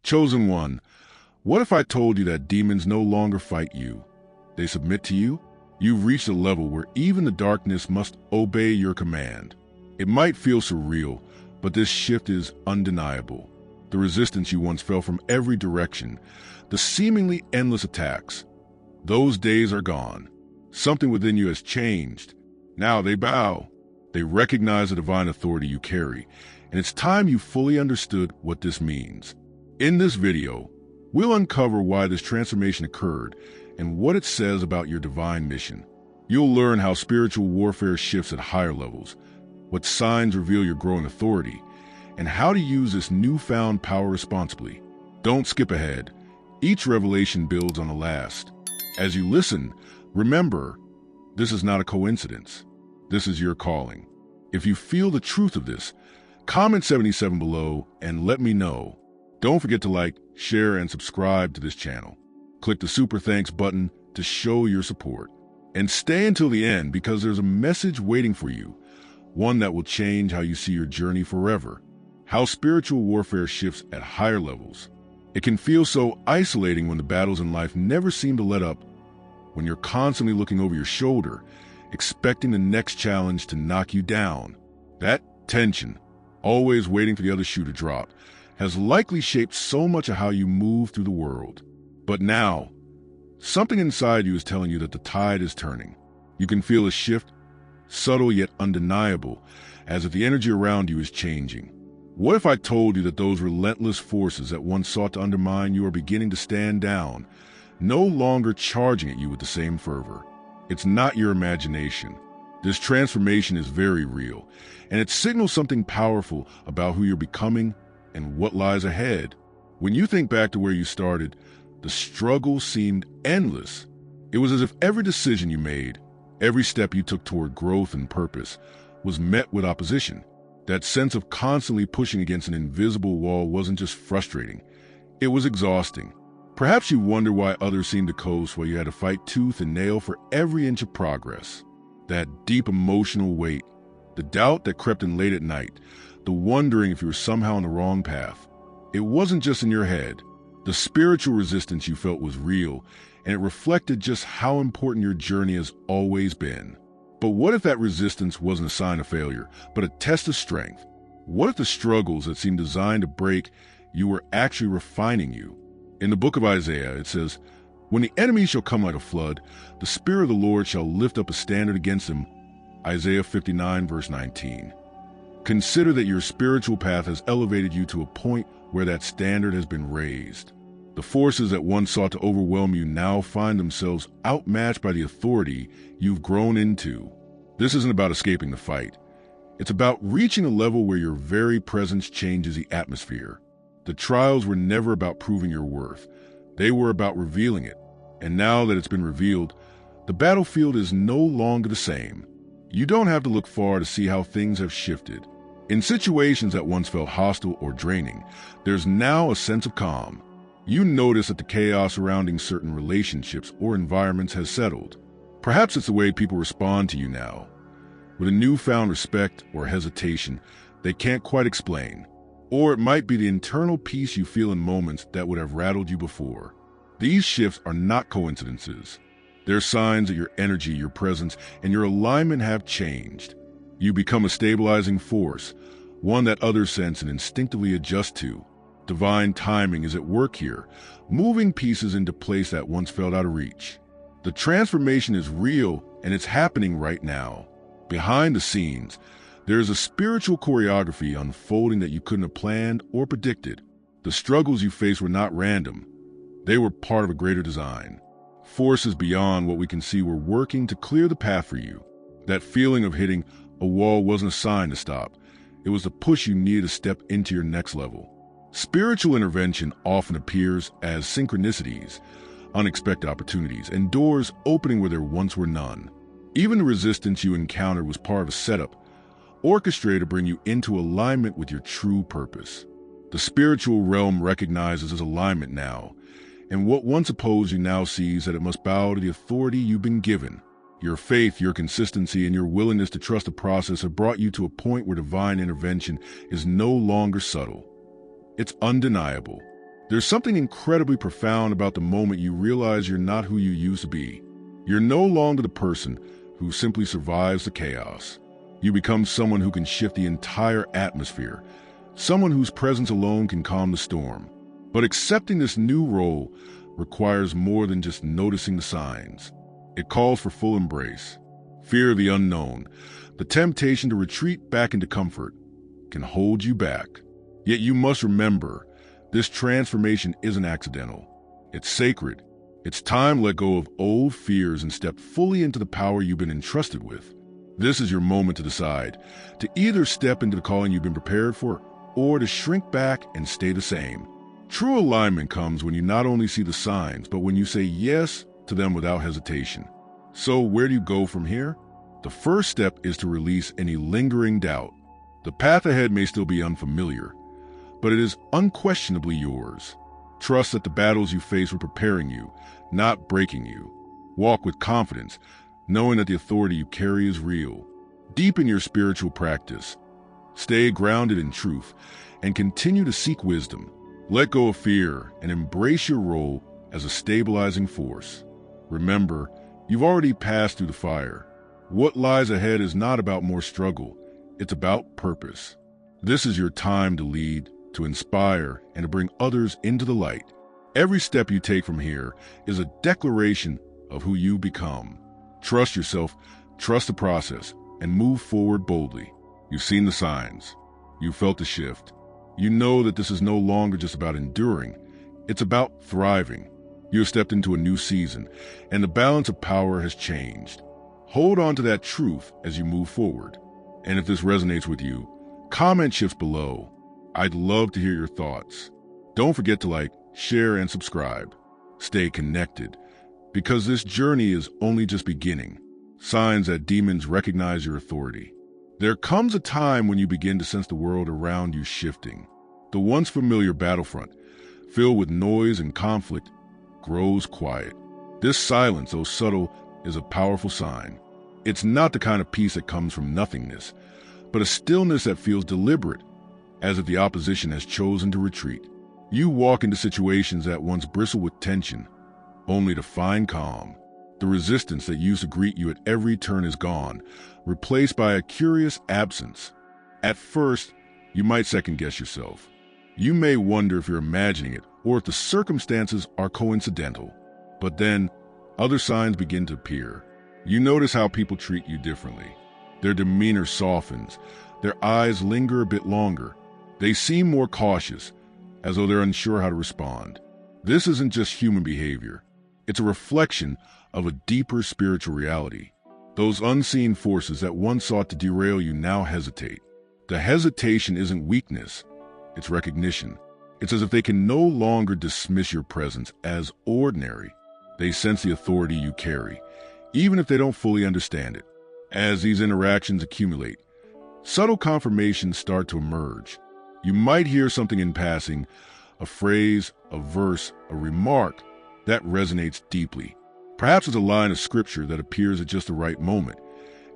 Chosen one, what if I told you that demons no longer fight you? They submit to you? You've reached a level where even the darkness must obey your command. It might feel surreal, but this shift is undeniable. The resistance you once felt from every direction, the seemingly endless attacks, those days are gone. Something within you has changed. Now they bow. They recognize the divine authority you carry, and it's time you fully understood what this means. In this video, we'll uncover why this transformation occurred and what it says about your divine mission. You'll learn how spiritual warfare shifts at higher levels, what signs reveal your growing authority, and how to use this newfound power responsibly. Don't skip ahead. Each revelation builds on the last. As you listen, remember, this is not a coincidence. This is your calling. If you feel the truth of this, comment 77 below and let me know. Don't forget to like, share, and subscribe to this channel. Click the super thanks button to show your support. And stay until the end because there's a message waiting for you, one that will change how you see your journey forever. How spiritual warfare shifts at higher levels. It can feel so isolating when the battles in life never seem to let up, when you're constantly looking over your shoulder, expecting the next challenge to knock you down. That tension, always waiting for the other shoe to drop, has likely shaped so much of how you move through the world. But now, something inside you is telling you that the tide is turning. You can feel a shift, subtle yet undeniable, as if the energy around you is changing. What if I told you that those relentless forces that once sought to undermine you are beginning to stand down, no longer charging at you with the same fervor? It's not your imagination. This transformation is very real, and it signals something powerful about who you're becoming and what lies ahead. When you think back to where you started, the struggle seemed endless. It was as if every decision you made, every step you took toward growth and purpose, was met with opposition. That sense of constantly pushing against an invisible wall wasn't just frustrating, it was exhausting. Perhaps you wonder why others seemed to coast while you had to fight tooth and nail for every inch of progress. That deep emotional weight, the doubt that crept in late at night, the wondering if you were somehow on the wrong path. It wasn't just in your head. The spiritual resistance you felt was real, and it reflected just how important your journey has always been. But what if that resistance wasn't a sign of failure, but a test of strength? What if the struggles that seemed designed to break you were actually refining you? In the book of Isaiah, it says, "When the enemy shall come like a flood, the Spirit of the Lord shall lift up a standard against him." Isaiah 59, verse 19. Consider that your spiritual path has elevated you to a point where that standard has been raised. The forces that once sought to overwhelm you now find themselves outmatched by the authority you've grown into. This isn't about escaping the fight. It's about reaching a level where your very presence changes the atmosphere. The trials were never about proving your worth. They were about revealing it. And now that it's been revealed, the battlefield is no longer the same. You don't have to look far to see how things have shifted. In situations that once felt hostile or draining, there's now a sense of calm. You notice that the chaos surrounding certain relationships or environments has settled. Perhaps it's the way people respond to you now, with a newfound respect or hesitation they can't quite explain. Or it might be the internal peace you feel in moments that would have rattled you before. These shifts are not coincidences. They're signs that your energy, your presence, and your alignment have changed. You become a stabilizing force, one that others sense and instinctively adjust to. Divine timing is at work here, moving pieces into place that once felt out of reach. The transformation is real, and it's happening right now. Behind the scenes, there is a spiritual choreography unfolding that you couldn't have planned or predicted. The struggles you faced were not random. They were part of a greater design. Forces beyond what we can see were working to clear the path for you. That feeling of hitting a wall wasn't a sign to stop. It was the push you needed to step into your next level. Spiritual intervention often appears as synchronicities, unexpected opportunities, and doors opening where there once were none. Even the resistance you encountered was part of a setup, orchestrated to bring you into alignment with your true purpose. The spiritual realm recognizes this alignment now, and what once opposed you now sees that it must bow to the authority you've been given. Your faith, your consistency, and your willingness to trust the process have brought you to a point where divine intervention is no longer subtle. It's undeniable. There's something incredibly profound about the moment you realize you're not who you used to be. You're no longer the person who simply survives the chaos. You become someone who can shift the entire atmosphere, someone whose presence alone can calm the storm. But accepting this new role requires more than just noticing the signs. It calls for full embrace. Fear of the unknown, the temptation to retreat back into comfort, can hold you back. Yet you must remember, this transformation isn't accidental. It's sacred. It's time to let go of old fears and step fully into the power you've been entrusted with. This is your moment to decide, to either step into the calling you've been prepared for, or to shrink back and stay the same. True alignment comes when you not only see the signs, but when you say yes to them without hesitation. So where do you go from here? The first step is to release any lingering doubt. The path ahead may still be unfamiliar, but it is unquestionably yours. Trust that the battles you face were preparing you, not breaking you. Walk with confidence, knowing that the authority you carry is real. Deepen your spiritual practice. Stay grounded in truth and continue to seek wisdom. Let go of fear and embrace your role as a stabilizing force. Remember, you've already passed through the fire. What lies ahead is not about more struggle. It's about purpose. This is your time to lead, to inspire, and to bring others into the light. Every step you take from here is a declaration of who you become. Trust yourself, trust the process, and move forward boldly. You've seen the signs. You've felt the shift. You know that this is no longer just about enduring. It's about thriving. You have stepped into a new season, and the balance of power has changed. Hold on to that truth as you move forward. And if this resonates with you, comment shifts below. I'd love to hear your thoughts. Don't forget to like, share, and subscribe. Stay connected, because this journey is only just beginning. Signs that demons recognize your authority. There comes a time when you begin to sense the world around you shifting. The once familiar battlefront, filled with noise and conflict, grows quiet. This silence, though subtle, is a powerful sign. It's not the kind of peace that comes from nothingness, but a stillness that feels deliberate, as if the opposition has chosen to retreat. You walk into situations that once bristled with tension, only to find calm. The resistance that used to greet you at every turn is gone, replaced by a curious absence. At first, you might second-guess yourself. You may wonder if you're imagining it, or if the circumstances are coincidental. But then, other signs begin to appear. You notice how people treat you differently. Their demeanor softens. Their eyes linger a bit longer. They seem more cautious, as though they're unsure how to respond. This isn't just human behavior. It's a reflection of a deeper spiritual reality. Those unseen forces that once sought to derail you now hesitate. The hesitation isn't weakness, it's recognition. It's as if they can no longer dismiss your presence as ordinary. They sense the authority you carry, even if they don't fully understand it. As these interactions accumulate, subtle confirmations start to emerge. You might hear something in passing, a phrase, a verse, a remark that resonates deeply. Perhaps it's a line of scripture that appears at just the right moment,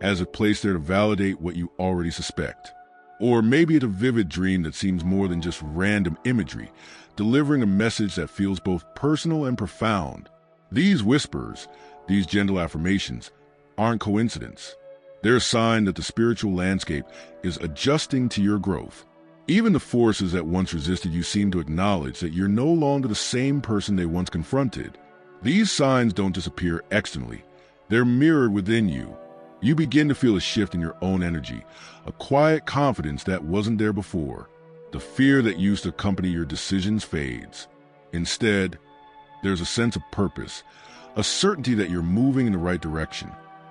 as if placed there to validate what you already suspect. Or maybe it's a vivid dream that seems more than just random imagery, delivering a message that feels both personal and profound. These whispers, these gentle affirmations, aren't coincidence. They're a sign that the spiritual landscape is adjusting to your growth. Even the forces that once resisted you seem to acknowledge that you're no longer the same person they once confronted. These signs don't disappear externally. They're mirrored within you. You begin to feel a shift in your own energy, a quiet confidence that wasn't there before. The fear that used to accompany your decisions fades. Instead, there's a sense of purpose, a certainty that you're moving in the right direction.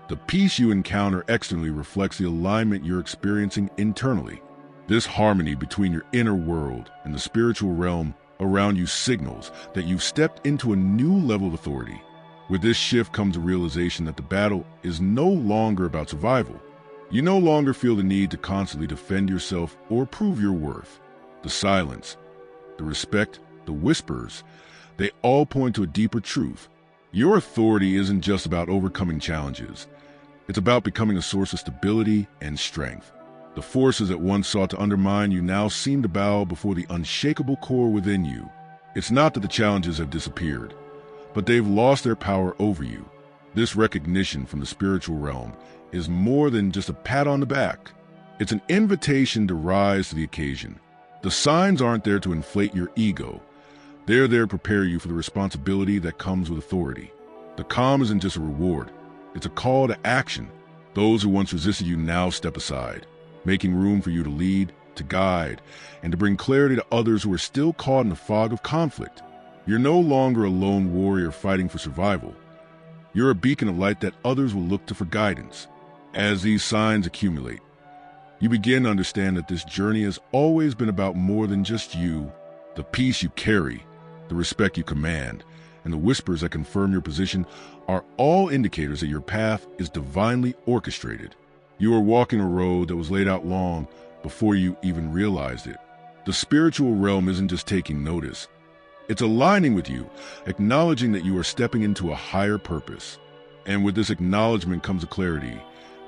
The peace you encounter externally reflects the alignment you're experiencing internally. This harmony between your inner world and the spiritual realm around you signals that you've stepped into a new level of authority. With this shift comes a realization that the battle is no longer about survival. You no longer feel the need to constantly defend yourself or prove your worth. The silence, the respect, the whispers, they all point to a deeper truth. Your authority isn't just about overcoming challenges. It's about becoming a source of stability and strength. The forces that once sought to undermine you now seem to bow before the unshakable core within you. It's not that the challenges have disappeared, but they've lost their power over you. This recognition from the spiritual realm is more than just a pat on the back. It's an invitation to rise to the occasion. The signs aren't there to inflate your ego. They're there to prepare you for the responsibility that comes with authority. The calm isn't just a reward. It's a call to action. Those who once resisted you now step aside, making room for you to lead, to guide, and to bring clarity to others who are still caught in the fog of conflict. You're no longer a lone warrior fighting for survival. You're a beacon of light that others will look to for guidance. As these signs accumulate, you begin to understand that this journey has always been about more than just you, the peace you carry, the respect you command, and the whispers that confirm your position are all indicators that your path is divinely orchestrated. You are walking a road that was laid out long before you even realized it. The spiritual realm isn't just taking notice. It's aligning with you, acknowledging that you are stepping into a higher purpose. And with this acknowledgement comes a clarity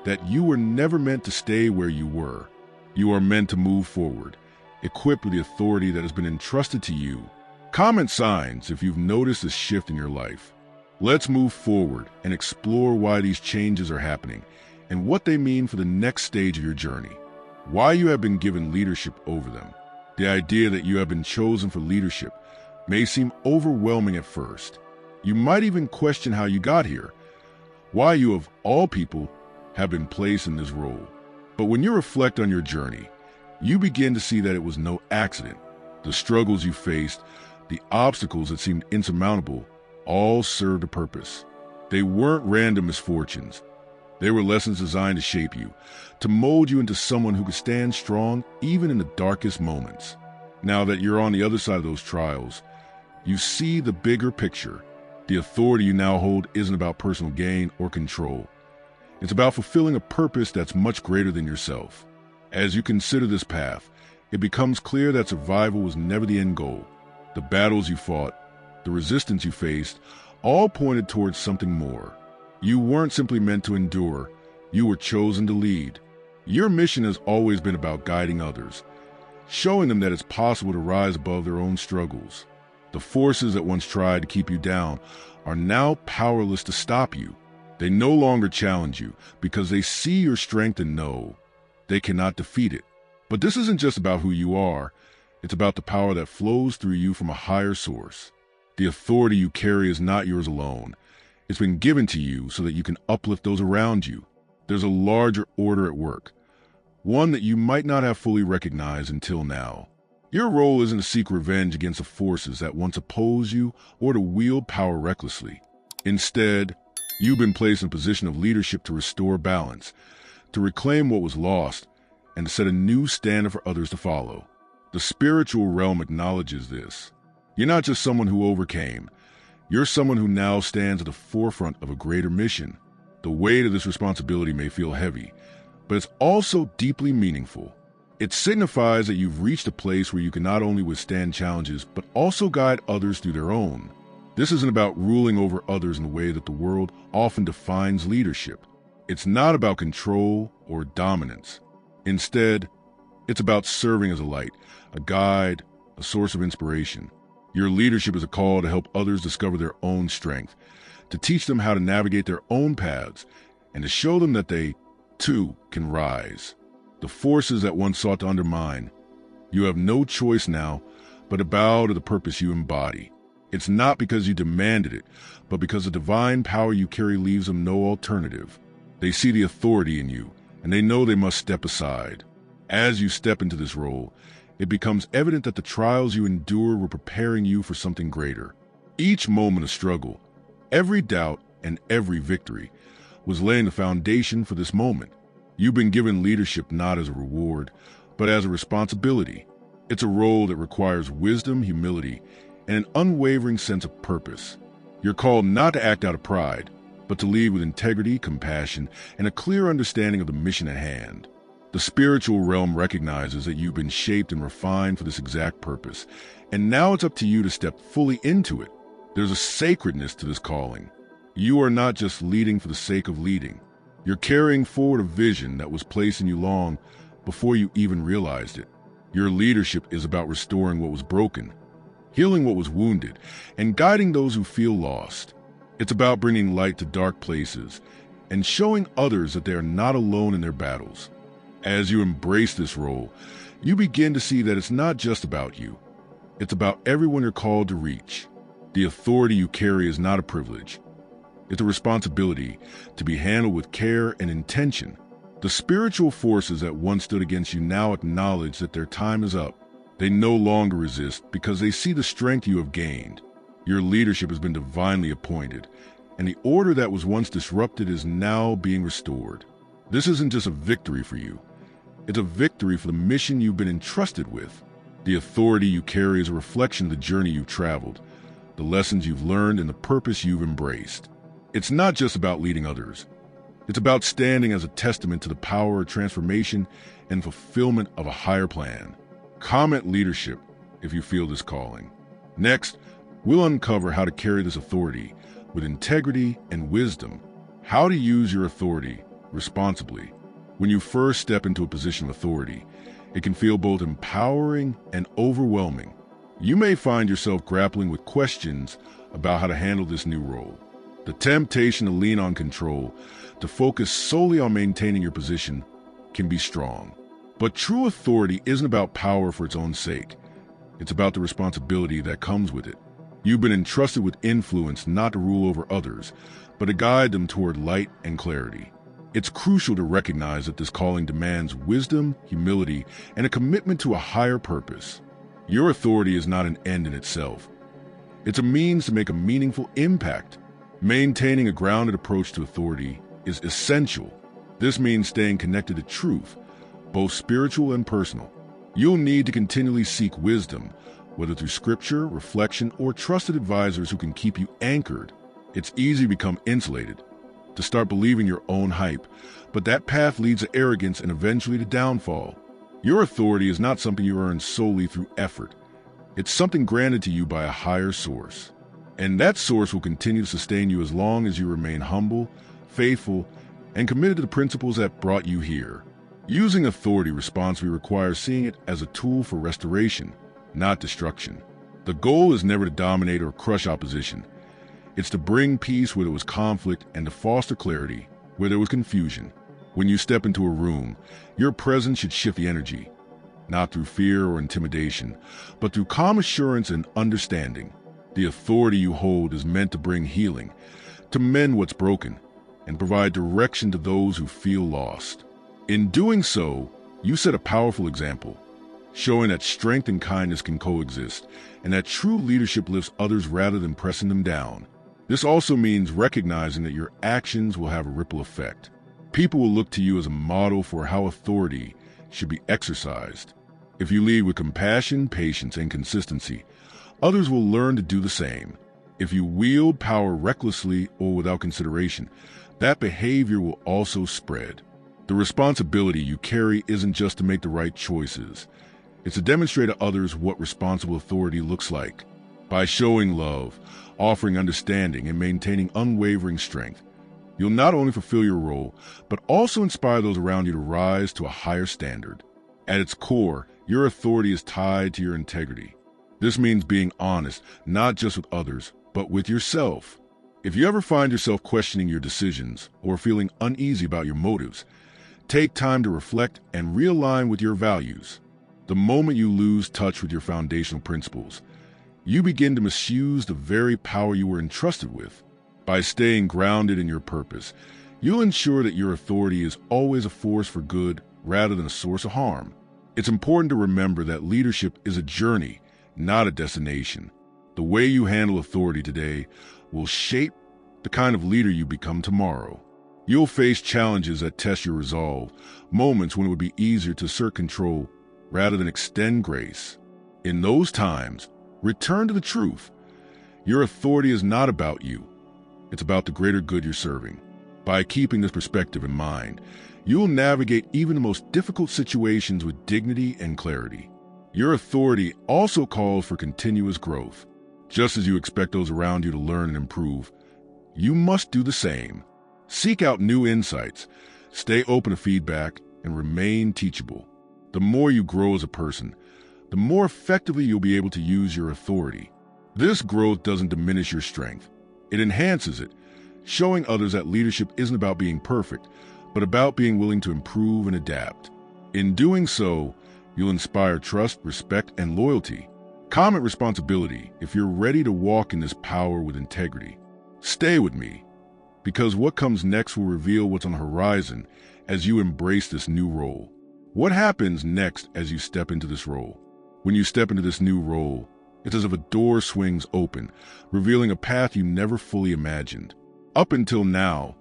that you were never meant to stay where you were. You are meant to move forward, equipped with the authority that has been entrusted to you. Comment signs if you've noticed a shift in your life. Let's move forward and explore why these changes are happening and what they mean for the next stage of your journey. Why you have been given leadership over them. The idea that you have been chosen for leadership may seem overwhelming at first. You might even question how you got here, why you of all people have been placed in this role. But when you reflect on your journey, you begin to see that it was no accident. The struggles you faced, the obstacles that seemed insurmountable, all served a purpose. They weren't random misfortunes. They were lessons designed to shape you, to mold you into someone who could stand strong even in the darkest moments. Now that you're on the other side of those trials, you see the bigger picture. The authority you now hold isn't about personal gain or control. It's about fulfilling a purpose that's much greater than yourself. As you consider this path, it becomes clear that survival was never the end goal. The battles you fought, the resistance you faced, all pointed towards something more. You weren't simply meant to endure, you were chosen to lead. Your mission has always been about guiding others, showing them that it's possible to rise above their own struggles. The forces that once tried to keep you down are now powerless to stop you. They no longer challenge you because they see your strength and know they cannot defeat it. But this isn't just about who you are. It's about the power that flows through you from a higher source. The authority you carry is not yours alone. It's been given to you so that you can uplift those around you. There's a larger order at work, one that you might not have fully recognized until now. Your role isn't to seek revenge against the forces that once opposed you or to wield power recklessly. Instead, you've been placed in a position of leadership to restore balance, to reclaim what was lost, and to set a new standard for others to follow. The spiritual realm acknowledges this. You're not just someone who overcame. You're someone who now stands at the forefront of a greater mission. The weight of this responsibility may feel heavy, but it's also deeply meaningful. It signifies that you've reached a place where you can not only withstand challenges, but also guide others through their own. This isn't about ruling over others in the way that the world often defines leadership. It's not about control or dominance. Instead, it's about serving as a light, a guide, a source of inspiration. Your leadership is a call to help others discover their own strength, to teach them how to navigate their own paths, and to show them that they, too, can rise. The forces that once sought to undermine, you have no choice now but to bow to the purpose you embody. It's not because you demanded it, but because the divine power you carry leaves them no alternative. They see the authority in you, and they know they must step aside. As you step into this role, it becomes evident that the trials you endure were preparing you for something greater. Each moment of struggle, every doubt, and every victory was laying the foundation for this moment. You've been given leadership not as a reward, but as a responsibility. It's a role that requires wisdom, humility, and an unwavering sense of purpose. You're called not to act out of pride, but to lead with integrity, compassion, and a clear understanding of the mission at hand. The spiritual realm recognizes that you've been shaped and refined for this exact purpose, and now it's up to you to step fully into it. There's a sacredness to this calling. You are not just leading for the sake of leading. You're carrying forward a vision that was placed in you long before you even realized it. Your leadership is about restoring what was broken, healing what was wounded, and guiding those who feel lost. It's about bringing light to dark places and showing others that they are not alone in their battles. As you embrace this role, you begin to see that it's not just about you. It's about everyone you're called to reach. The authority you carry is not a privilege. It's a responsibility to be handled with care and intention. The spiritual forces that once stood against you now acknowledge that their time is up. They no longer resist because they see the strength you have gained. Your leadership has been divinely appointed, and the order that was once disrupted is now being restored. This isn't just a victory for you. It's a victory for the mission you've been entrusted with. The authority you carry is a reflection of the journey you've traveled, the lessons you've learned, and the purpose you've embraced. It's not just about leading others. It's about standing as a testament to the power of transformation and fulfillment of a higher plan. Comment leadership if you feel this calling. Next, we'll uncover how to carry this authority with integrity and wisdom. How to use your authority responsibly. When you first step into a position of authority, it can feel both empowering and overwhelming. You may find yourself grappling with questions about how to handle this new role. The temptation to lean on control, to focus solely on maintaining your position, can be strong. But true authority isn't about power for its own sake. It's about the responsibility that comes with it. You've been entrusted with influence not to rule over others, but to guide them toward light and clarity. It's crucial to recognize that this calling demands wisdom, humility, and a commitment to a higher purpose. Your authority is not an end in itself. It's a means to make a meaningful impact. Maintaining a grounded approach to authority is essential. This means staying connected to truth, both spiritual and personal. You'll need to continually seek wisdom, whether through scripture, reflection, or trusted advisors who can keep you anchored. It's easy to become insulated, to start believing your own hype, but that path leads to arrogance and eventually to downfall. Your authority is not something you earn solely through effort. It's something granted to you by a higher source. And that source will continue to sustain you as long as you remain humble, faithful, and committed to the principles that brought you here. Using authority responsibly requires seeing it as a tool for restoration, not destruction. The goal is never to dominate or crush opposition. It's to bring peace where there was conflict and to foster clarity where there was confusion. When you step into a room, your presence should shift the energy, not through fear or intimidation, but through calm assurance and understanding. The authority you hold is meant to bring healing, to mend what's broken, and provide direction to those who feel lost. In doing so, you set a powerful example, showing that strength and kindness can coexist, and that true leadership lifts others rather than pressing them down. This also means recognizing that your actions will have a ripple effect. People will look to you as a model for how authority should be exercised. If you lead with compassion, patience, and consistency, others will learn to do the same. If you wield power recklessly or without consideration, that behavior will also spread. The responsibility you carry isn't just to make the right choices. It's to demonstrate to others what responsible authority looks like. By showing love, offering understanding, and maintaining unwavering strength, you'll not only fulfill your role, but also inspire those around you to rise to a higher standard. At its core, your authority is tied to your integrity. This means being honest, not just with others, but with yourself. If you ever find yourself questioning your decisions or feeling uneasy about your motives, take time to reflect and realign with your values. The moment you lose touch with your foundational principles, you begin to misuse the very power you were entrusted with. By staying grounded in your purpose, you'll ensure that your authority is always a force for good rather than a source of harm. It's important to remember that leadership is a journey, not a destination. The way you handle authority today will shape the kind of leader you become tomorrow. You'll face challenges that test your resolve, moments when it would be easier to assert control rather than extend grace. In those times, return to the truth. Your authority is not about you. It's about the greater good you're serving. By keeping this perspective in mind, you'll navigate even the most difficult situations with dignity and clarity. Your authority also calls for continuous growth. Just as you expect those around you to learn and improve, you must do the same. Seek out new insights, stay open to feedback, and remain teachable. The more you grow as a person, the more effectively you'll be able to use your authority. This growth doesn't diminish your strength. It enhances it, showing others that leadership isn't about being perfect, but about being willing to improve and adapt. In doing so, you'll inspire trust, respect, and loyalty. Comment responsibility if you're ready to walk in this power with integrity. Stay with me, because what comes next will reveal what's on the horizon as you embrace this new role. What happens next as you step into this role? When you step into this new role, it's as if a door swings open, revealing a path you never fully imagined. Up until now,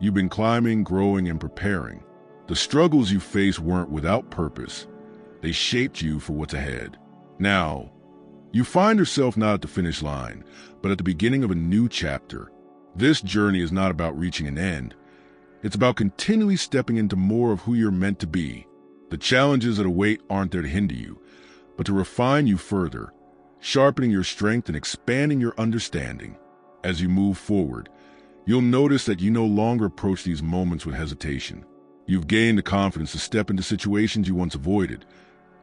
you've been climbing, growing, and preparing. The struggles you faced weren't without purpose. They shaped you for what's ahead. Now, you find yourself not at the finish line, but at the beginning of a new chapter. This journey is not about reaching an end. It's about continually stepping into more of who you're meant to be. The challenges that await aren't there to hinder you, but to refine you further, sharpening your strength and expanding your understanding. As you move forward, you'll notice that you no longer approach these moments with hesitation. You've gained the confidence to step into situations you once avoided,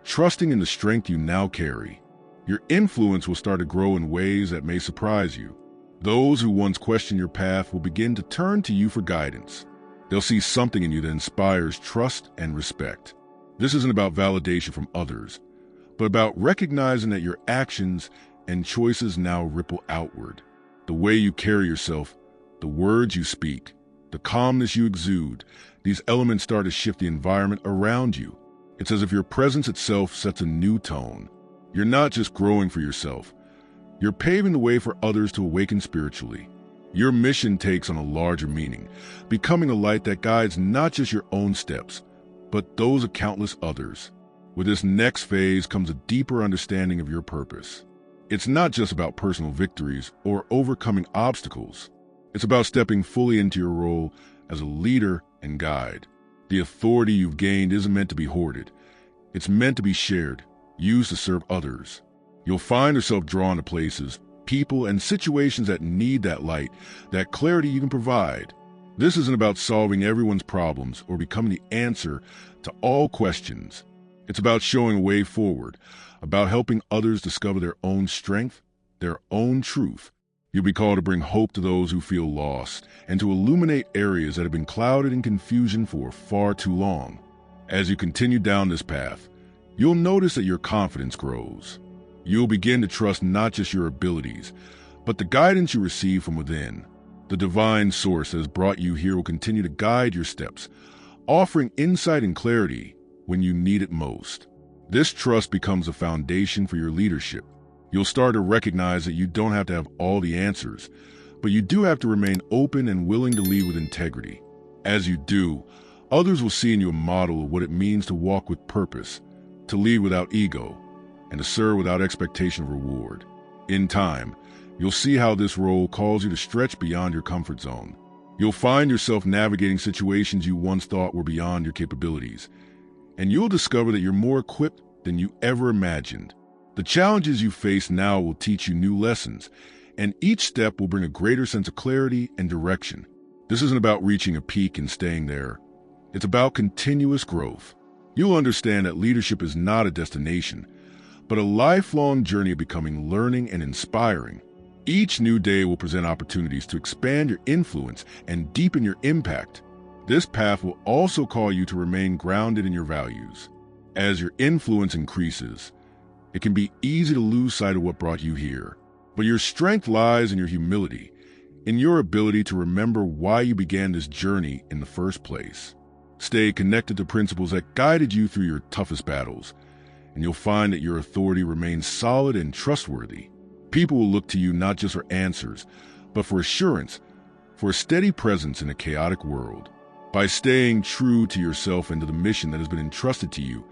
trusting in the strength you now carry. Your influence will start to grow in ways that may surprise you. Those who once questioned your path will begin to turn to you for guidance. They'll see something in you that inspires trust and respect. This isn't about validation from others, but about recognizing that your actions and choices now ripple outward. The way you carry yourself, the words you speak, the calmness you exude, these elements start to shift the environment around you. It's as if your presence itself sets a new tone. You're not just growing for yourself. You're paving the way for others to awaken spiritually. Your mission takes on a larger meaning, becoming a light that guides not just your own steps, but those of countless others. With this next phase comes a deeper understanding of your purpose. It's not just about personal victories or overcoming obstacles. It's about stepping fully into your role as a leader and guide. The authority you've gained isn't meant to be hoarded. It's meant to be shared, used to serve others. You'll find yourself drawn to places, people, and situations that need that light, that clarity you can provide. This isn't about solving everyone's problems or becoming the answer to all questions. It's about showing a way forward, about helping others discover their own strength, their own truth. You'll be called to bring hope to those who feel lost and to illuminate areas that have been clouded in confusion for far too long. As you continue down this path, you'll notice that your confidence grows. You'll begin to trust not just your abilities, but the guidance you receive from within. The divine source that has brought you here will continue to guide your steps, offering insight and clarity when you need it most. This trust becomes a foundation for your leadership. You'll start to recognize that you don't have to have all the answers, but you do have to remain open and willing to lead with integrity. As you do, others will see in you a model of what it means to walk with purpose, to lead without ego, and to serve without expectation of reward. In time, you'll see how this role calls you to stretch beyond your comfort zone. You'll find yourself navigating situations you once thought were beyond your capabilities, and you'll discover that you're more equipped than you ever imagined. The challenges you face now will teach you new lessons, and each step will bring a greater sense of clarity and direction. This isn't about reaching a peak and staying there. It's about continuous growth. You'll understand that leadership is not a destination, but a lifelong journey of becoming, learning, and inspiring. Each new day will present opportunities to expand your influence and deepen your impact. This path will also call you to remain grounded in your values. As your influence increases, it can be easy to lose sight of what brought you here. But your strength lies in your humility, in your ability to remember why you began this journey in the first place. Stay connected to principles that guided you through your toughest battles, and you'll find that your authority remains solid and trustworthy. People will look to you not just for answers, but for assurance, for a steady presence in a chaotic world. By staying true to yourself and to the mission that has been entrusted to you,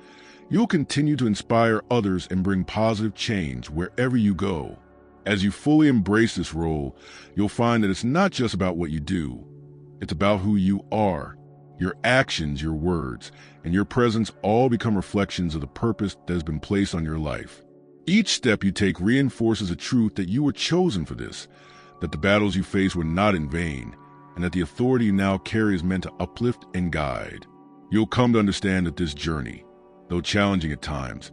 you'll continue to inspire others and bring positive change wherever you go. As you fully embrace this role, you'll find that it's not just about what you do. It's about who you are. Your actions, your words, and your presence all become reflections of the purpose that has been placed on your life. Each step you take reinforces the truth that you were chosen for this, that the battles you face were not in vain, and that the authority you now carry is meant to uplift and guide. You'll come to understand that this journey, though challenging at times,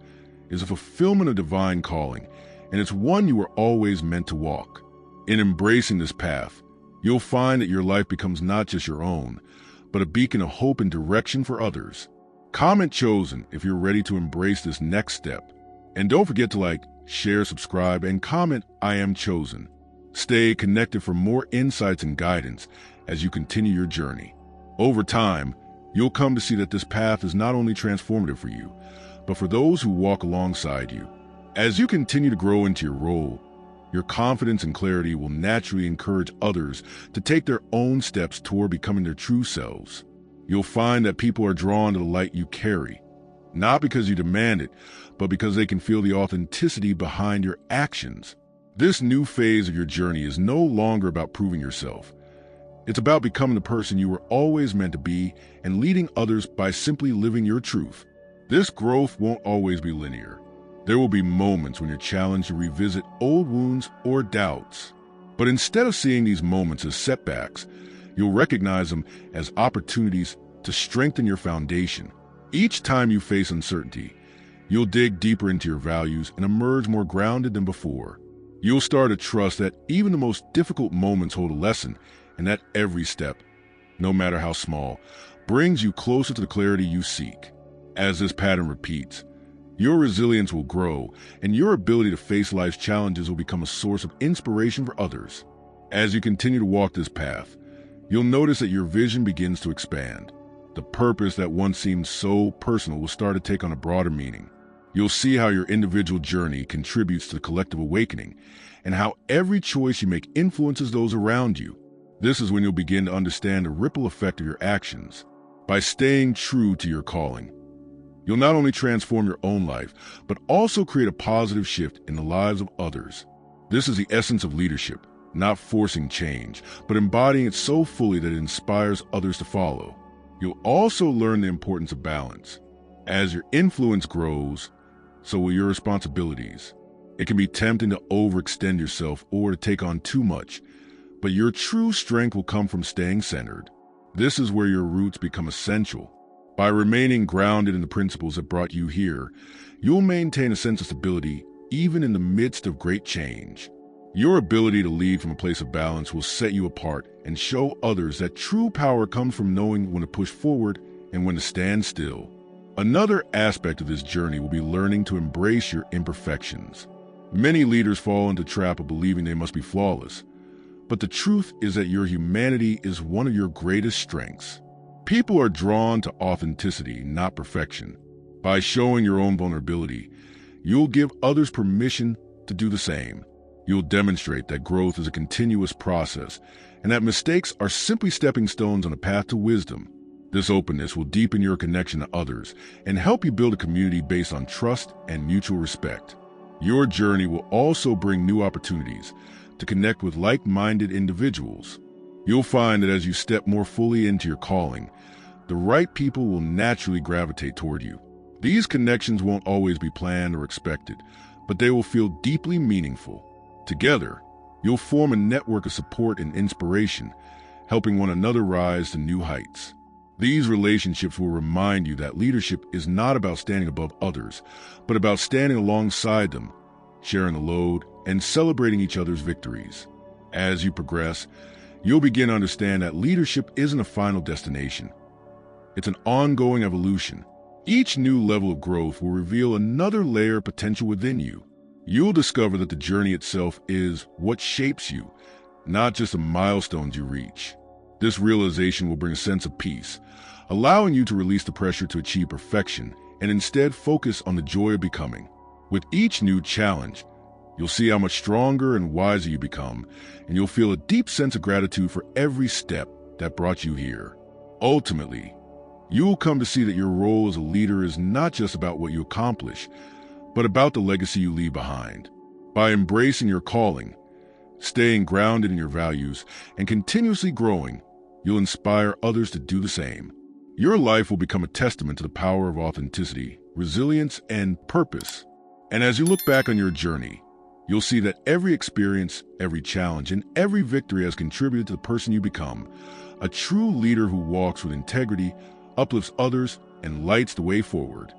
is a fulfillment of divine calling, and it's one you were always meant to walk. In embracing this path, you'll find that your life becomes not just your own, but a beacon of hope and direction for others. Comment chosen if you're ready to embrace this next step. And don't forget to like, share, subscribe, and comment I am chosen. Stay connected for more insights and guidance as you continue your journey. Over time, you'll come to see that this path is not only transformative for you, but for those who walk alongside you. As you continue to grow into your role, your confidence and clarity will naturally encourage others to take their own steps toward becoming their true selves. You'll find that people are drawn to the light you carry, not because you demand it, but because they can feel the authenticity behind your actions. This new phase of your journey is no longer about proving yourself. It's about becoming the person you were always meant to be and leading others by simply living your truth. This growth won't always be linear. There will be moments when you're challenged to revisit old wounds or doubts. But instead of seeing these moments as setbacks, you'll recognize them as opportunities to strengthen your foundation. Each time you face uncertainty, you'll dig deeper into your values and emerge more grounded than before. You'll start to trust that even the most difficult moments hold a lesson, and that every step, no matter how small, brings you closer to the clarity you seek. As this pattern repeats, your resilience will grow, and your ability to face life's challenges will become a source of inspiration for others. As you continue to walk this path, you'll notice that your vision begins to expand. The purpose that once seemed so personal will start to take on a broader meaning. You'll see how your individual journey contributes to the collective awakening, and how every choice you make influences those around you. This is when you'll begin to understand the ripple effect of your actions. By staying true to your calling, you'll not only transform your own life, but also create a positive shift in the lives of others. This is the essence of leadership, not forcing change, but embodying it so fully that it inspires others to follow. You'll also learn the importance of balance. As your influence grows, so will your responsibilities. It can be tempting to overextend yourself or to take on too much, but your true strength will come from staying centered. This is where your roots become essential. By remaining grounded in the principles that brought you here, you'll maintain a sense of stability even in the midst of great change. Your ability to lead from a place of balance will set you apart and show others that true power comes from knowing when to push forward and when to stand still. Another aspect of this journey will be learning to embrace your imperfections. Many leaders fall into the trap of believing they must be flawless, but the truth is that your humanity is one of your greatest strengths. People are drawn to authenticity, not perfection. By showing your own vulnerability, you'll give others permission to do the same. You'll demonstrate that growth is a continuous process and that mistakes are simply stepping stones on a path to wisdom. This openness will deepen your connection to others and help you build a community based on trust and mutual respect. Your journey will also bring new opportunities to connect with like-minded individuals. You'll find that as you step more fully into your calling, the right people will naturally gravitate toward you. These connections won't always be planned or expected, but they will feel deeply meaningful. Together, you'll form a network of support and inspiration, helping one another rise to new heights. These relationships will remind you that leadership is not about standing above others, but about standing alongside them, sharing the load, and celebrating each other's victories. As you progress, you'll begin to understand that leadership isn't a final destination. It's an ongoing evolution. Each new level of growth will reveal another layer of potential within you. You'll discover that the journey itself is what shapes you, not just the milestones you reach. This realization will bring a sense of peace, allowing you to release the pressure to achieve perfection and instead focus on the joy of becoming. With each new challenge, you'll see how much stronger and wiser you become, and you'll feel a deep sense of gratitude for every step that brought you here. Ultimately, you'll come to see that your role as a leader is not just about what you accomplish, but about the legacy you leave behind. By embracing your calling, staying grounded in your values, and continuously growing, you'll inspire others to do the same. Your life will become a testament to the power of authenticity, resilience, and purpose. And as you look back on your journey, you'll see that every experience, every challenge, and every victory has contributed to the person you become, a true leader who walks with integrity, uplifts others, and lights the way forward.